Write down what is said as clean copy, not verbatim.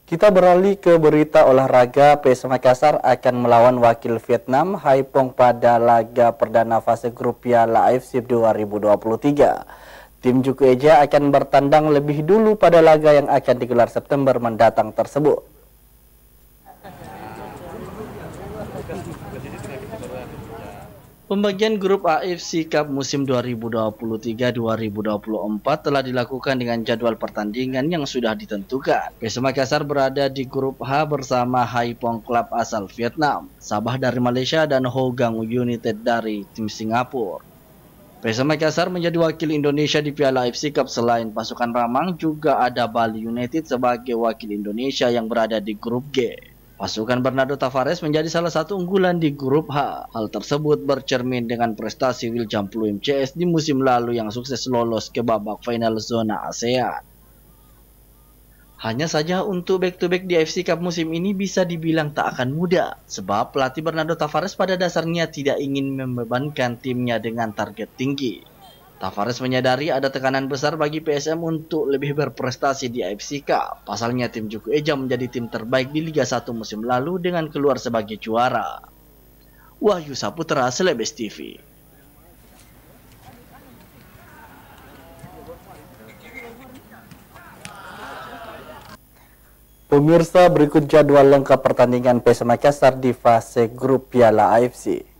Kita beralih ke berita olahraga. PS Makassar akan melawan wakil Vietnam Haiphong pada laga perdana fase grup Piala AFC 2023. Tim Juku Eja akan bertandang lebih dulu pada laga yang akan digelar September mendatang tersebut. Pembagian grup AFC Cup musim 2023-2024 telah dilakukan dengan jadwal pertandingan yang sudah ditentukan. PS Makassar berada di grup H bersama Haiphong Club asal Vietnam, Sabah dari Malaysia, dan Hougang United dari tim Singapura. PS Makassar menjadi wakil Indonesia di Piala AFC Cup. Selain pasukan Ramang, juga ada Bali United sebagai wakil Indonesia yang berada di grup G. Pasukan Bernardo Tavares menjadi salah satu unggulan di grup H. Hal tersebut bercermin dengan prestasi William Pluim CS di musim lalu yang sukses lolos ke babak final zona ASEAN. Hanya saja untuk back-to-back di AFC Cup musim ini bisa dibilang tak akan mudah, sebab pelatih Bernardo Tavares pada dasarnya tidak ingin membebankan timnya dengan target tinggi. Tavares menyadari ada tekanan besar bagi PSM untuk lebih berprestasi di AFC Cup. Pasalnya tim Juku Eja menjadi tim terbaik di Liga 1 musim lalu dengan keluar sebagai juara. Wahyu Saputra, Celebes TV. Pemirsa, berikut jadwal lengkap pertandingan PS Makassar di fase grup Piala AFC.